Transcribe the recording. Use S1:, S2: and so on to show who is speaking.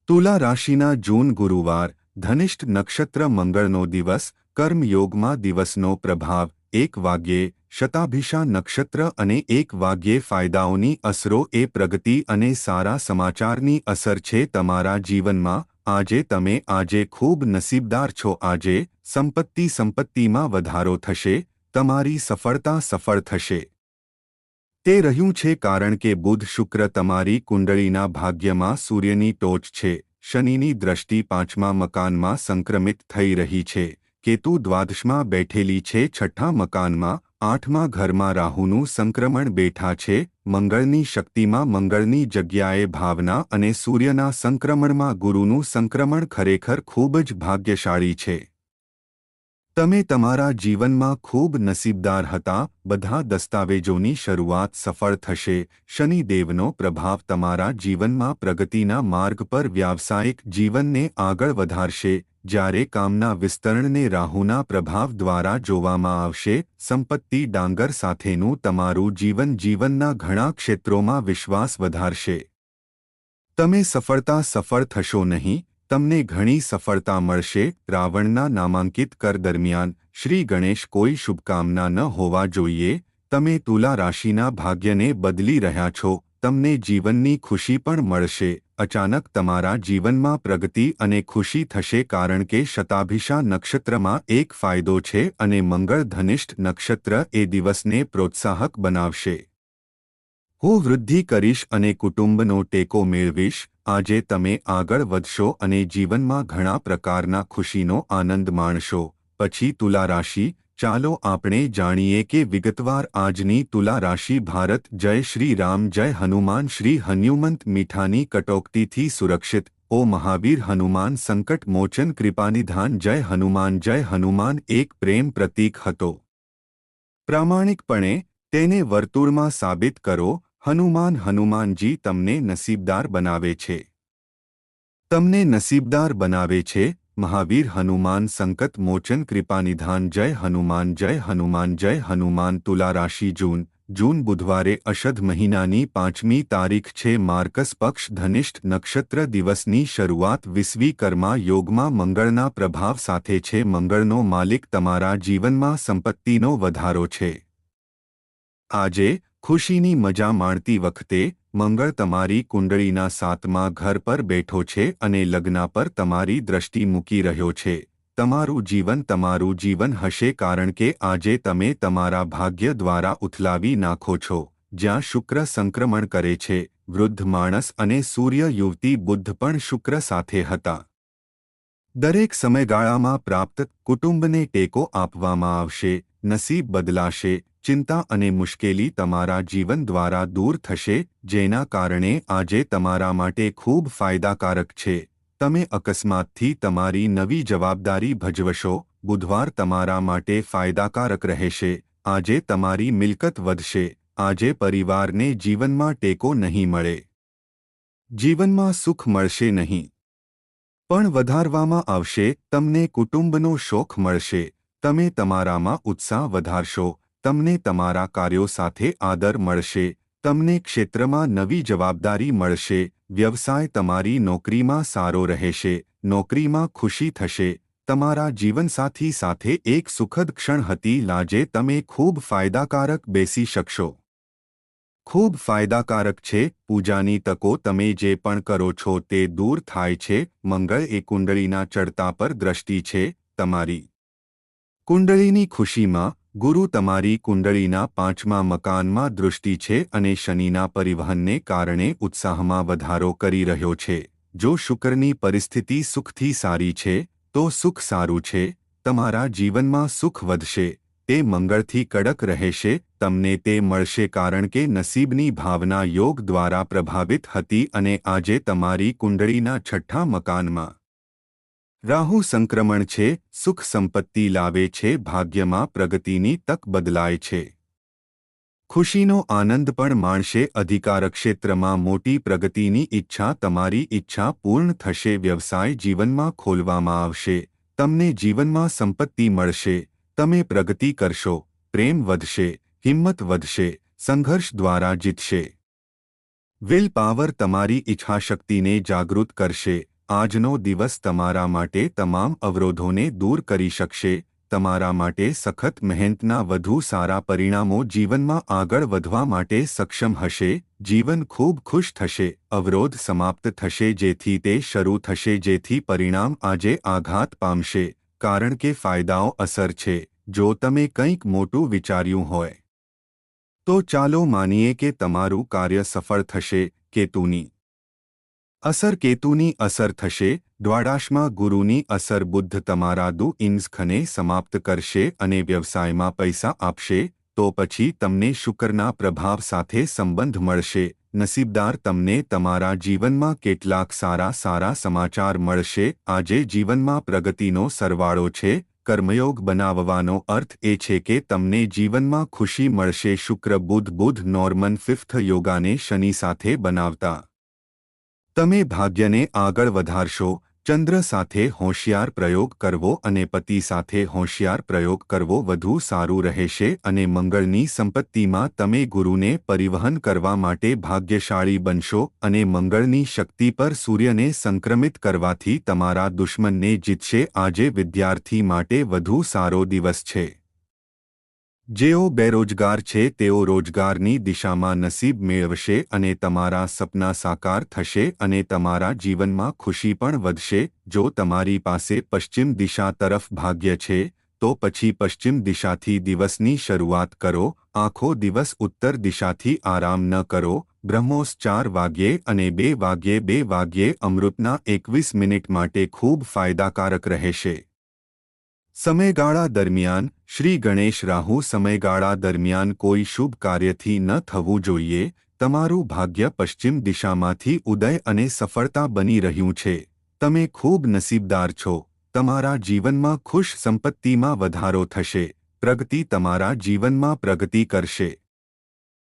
S1: તુલા રાશિના જૂન ગુરુવાર ધનિષ્ઠ નક્ષત્ર મંગળનો દિવસ કર્મયોગમાં દિવસનો પ્રભાવ 1 વાગ્યે શતાભિષા નક્ષત્ર અને 1 વાગ્યે ફાયદાઓની અસરો એ પ્રગતિ અને સારા સમાચારની અસર છે તમારા જીવનમાં આજે ખૂબ નસીબદાર છો આજે સંપત્તિમાં વધારો થશે તમારી સફળતા સફળ થશે તે રહ્યું છે કારણ કે બુધ શુક્ર તમારી કુંડળીના ભાગ્યમાં સૂર્યની ટોચ છે શનિની દ્રષ્ટિ 5મા મકાનમાં સંક્રમિત થઈ રહી છે કેતુ દ્વાદશમાં બેઠેલી છે 6ઠા મકાનમાં 8મા ઘરમાં રાહુનું સંક્રમણ બેઠા છે મંગળની શક્તિમાં મંગળની જગ્યાએ ભાવના અને સૂર્યના સંક્રમણમાં ગુરુનું સંક્રમણ ખરેખર ખૂબ જ ભાગ્યશાળી છે તમે તમારા જીવનમાં ખૂબ નસીબદાર હતા બધા દસ્તાવેજોની શરૂઆત સફળ થશે શનિદેવનો પ્રભાવ તમારા જીવનમાં પ્રગતિના માર્ગ પર વ્યાવસાયિક જીવનને આગળ વધારશે જ્યારે કામના વિસ્તરણને રાહુના પ્રભાવ દ્વારા જોવામાં આવશે સંપત્તિ ડાંગર સાથેનું તમારું જીવનના ઘણા ક્ષેત્રોમાં વિશ્વાસ વધારશે તમે સફળ થશો નહીં તમને ઘણી સફળતા મળશે રાવણના નામાંકિત કર દરમિયાન શ્રી ગણેશ કોઈ શુભકામના ન હોવા જોઈએ તમે તુલા રાશિના ભાગ્યને બદલી રહ્યા છો તમને જીવનની ખુશી પણ મળશે અચાનક તમારા જીવનમાં પ્રગતિ અને ખુશી થશે કારણ કે શતાભિષા નક્ષત્રમાં એક ફાયદો છે અને મંગળ ધનિષ્ઠ નક્ષત્ર એ દિવસને પ્રોત્સાહક બનાવશે હું વૃદ્ધિ કરીશ અને કુટુંબનો ટેકો મેળવીશ આજે તમે આગળ વધશો અને જીવનમાં ઘણા પ્રકારના ખુશીનો આનંદ માણશો પછી તુલા રાશિ ચાલો આપણે જાણીએ કે વિગતવાર આજની તુલા રાશિ ભારત જય શ્રી રામ જય હનુમાન શ્રી હનુમંત મીઠાની કટોકટીથી સુરક્ષિત ઓ મહાવીર હનુમાન સંકટ મોચન કૃપાનિધાન જય હનુમાન એક પ્રેમ પ્રતીક હતો પ્રામાણિકપણે તેને વર્તુળમાં સાબિત કરો હનુમાનજી તમને નસીબદાર બનાવે છે મહાવીર હનુમાન સંકટ મોચન કૃપાનિધાન જય હનુમાન તુલા રાશિ જૂન બુધવારે અષધ મહિનાની 5મી તારીખ છે માર્કસ પક્ષ ધનિષ્ઠ નક્ષત્ર દિવસની શરૂઆત વિશ્વકર્મા યોગમાં મંગળના પ્રભાવ સાથે છે મંગળનો માલિક તમારા જીવનમાં સંપત્તિનો વધારો છે આજે ખુશીની મજા માણતી વખતે મંગળ તમારી કુંડળીના 7મા ઘર પર બેઠો છે અને લગ્ન પર તમારી દ્રષ્ટિ મૂકી રહ્યો છે તમારું જીવન હશે કારણ કે આજે તમે તમારા ભાગ્ય દ્વારા ઉથલાવી નાખો છો જ્યાં શુક્ર સંક્રમણ કરે છે વૃદ્ધ માણસ અને સૂર્ય યુવતી બુધ પણ શુક્ર સાથે હતા દરેક સમયગાળામાં પ્રાપ્ત કુટુંબને ટેકો આપવામાં આવશે નસીબ બદલાશે ચિંતા અને મુશ્કેલી તમારા જીવન દ્વારા દૂર થશે જેના કારણે આજે તમારા માટે ખૂબ ફાયદાકારક છે તમે અકસ્માતથી તમારી નવી જવાબદારી ભજવશો બુધવાર તમારા માટે ફાયદાકારક રહેશે આજે તમારી મિલકત વધશે આજે પરિવારને જીવનમાં ટેકો નહીં મળે જીવનમાં સુખ મળશે નહીં પણ વધારવામાં આવશે તમને કુટુંબનો શોખ મળશે તમે તમારામાં ઉત્સાહ વધારશો તમને તમારા કાર્યો સાથે આદર મળશે તમને ક્ષેત્રમાં નવી જવાબદારી મળશે વ્યવસાય તમારી નોકરીમાં સારો રહેશે નોકરીમાં ખુશી થશે તમારા જીવનસાથી સાથે એક સુખદ ક્ષણ હતી લાજે તમે ખૂબ ફાયદાકારક બેસી શકશો ખૂબ ફાયદાકારક છે પૂજાની તકો તમે જે પણ કરો છો તે દૂર થાય છે મંગળ એ કુંડળીના ચડતા પર દ્રષ્ટિ છે તમારી કુંડળીની ખુશીમાં ગુરુ તમારી કુંડળીના 5મા મકાનમાં દૃષ્ટિ છે અને શનિના પરિવહનને કારણે ઉત્સાહમાં વધારો કરી રહ્યો છે જો શુક્રની પરિસ્થિતિ સુખથી સારી છે તો સુખ સારું છે તમારા જીવનમાં સુખ વધશે તે મંગળથી કડક રહેશે તમને તે મળશે કારણ કે નસીબની ભાવના યોગ દ્વારા પ્રભાવિત હતી અને આજે તમારી કુંડળીના 6ઠ્ઠા મકાનમાં રાહુ સંક્રમણ છે સુખ સંપત્તિ લાવે છે ભાગ્યમાં પ્રગતિની તક બદલાય છે ખુશીનો આનંદ પણ માણશે અધિકાર ક્ષેત્રમાં મોટી પ્રગતિની ઈચ્છા તમારી ઈચ્છા પૂર્ણ થશે વ્યવસાય જીવનમાં ખોલવામાં આવશે તમને જીવનમાં સંપત્તિ મળશે તમે પ્રગતિ કરશો પ્રેમ વધશે હિંમત વધશે સંઘર્ષ દ્વારા જીતશે વિલ પાવર તમારી ઈચ્છાશક્તિને જાગૃત કરશે આજનો દિવસ તમારા માટે તમામ અવરોધોને દૂર કરી શકશે. તમારા માટે સખત મહેનતના વધુ સારા પરિણામો જીવનમાં આગળ વધવા માટે સક્ષમ હશે. જીવન ખૂબ ખુશ થશે. અવરોધ સમાપ્ત થશે જેથી તે શરૂ થશે જેથી પરિણામ આજે આઘાત પામશે. કારણ કે ફાયદાઓ અસર છે. જો તમે કંઈક મોટું વિચાર્યું હોય તો ચાલો માનીએ કે તમારું કાર્ય સફળ થશે. કેતુની અસર કેતુની અસર થશે. દ્વાદશમાં ગુરુની અસર બુદ્ધ તમારા દુઃખને સમાપ્ત કરશે અને વ્યવસાયમાં પૈસા આપશે. તો પછી તમને શુક્રના પ્રભાવ સાથે સંબંધ મળશે. નસીબદાર તમને તમારા જીવનમાં કેટલાક સારા સમાચાર મળશે. આજે જીવનમાં પ્રગતિનો સરવાળો છે. કર્મયોગ બનાવવાનો અર્થ એ છે કે તમને જીવનમાં ખુશી મળશે. શુક્ર બુધ નોર્મન ફિફ્થ યોગાને શનિ સાથે બનાવતા તમે ભાગ્યને આગળ વધારશો. ચંદ્ર સાથે હોશિયાર પ્રયોગ કરવો અને પતિ સાથે હોશિયાર પ્રયોગ કરવો વધુ સારું રહેશે. અને મંગળની સંપત્તિમાં તમે ગુરુને પરિવહન કરવા માટે ભાગ્યશાળી બનશો અને મંગળની શક્તિ પર સૂર્યને સંક્રમિત કરવાથી તમારા દુશ્મનને જીતશે. આજે વિદ્યાર્થી માટે વધુ સારો દિવસ છે. જેઓ બેરોજગાર છે તેઓ રોજગારની દિશામાં નસીબ મેળવશે અને તમારા સપના સાકાર થશે અને તમારા જીવનમાં ખુશી પણ વધશે. જો તમારી પાસે પશ્ચિમ દિશા તરફ ભાગ્ય છે તો પછી પશ્ચિમ દિશાથી દિવસની શરૂઆત કરો. આખો દિવસ ઉત્તર દિશાથી આરામ ન કરો. બ્રહ્મોસ 4 વાગ્યે અને 2 વાગ્યે અમૃતના 21 મિનિટ માટે ખૂબ ફાયદાકારક રહેશે. સમયગાળા દરમિયાન શ્રી ગણેશ રાહુ સમયગાળા દરમિયાન કોઈ શુભ કાર્યથી ન થવું જોઈએ. તમારું ભાગ્ય પશ્ચિમ દિશામાંથી ઉદય અને સફળતા બની રહ્યું છે. તમે ખૂબ નસીબદાર છો. તમારા જીવનમાં ખુશ સંપત્તિમાં વધારો થશે. પ્રગતિ તમારા જીવનમાં પ્રગતિ કરશે.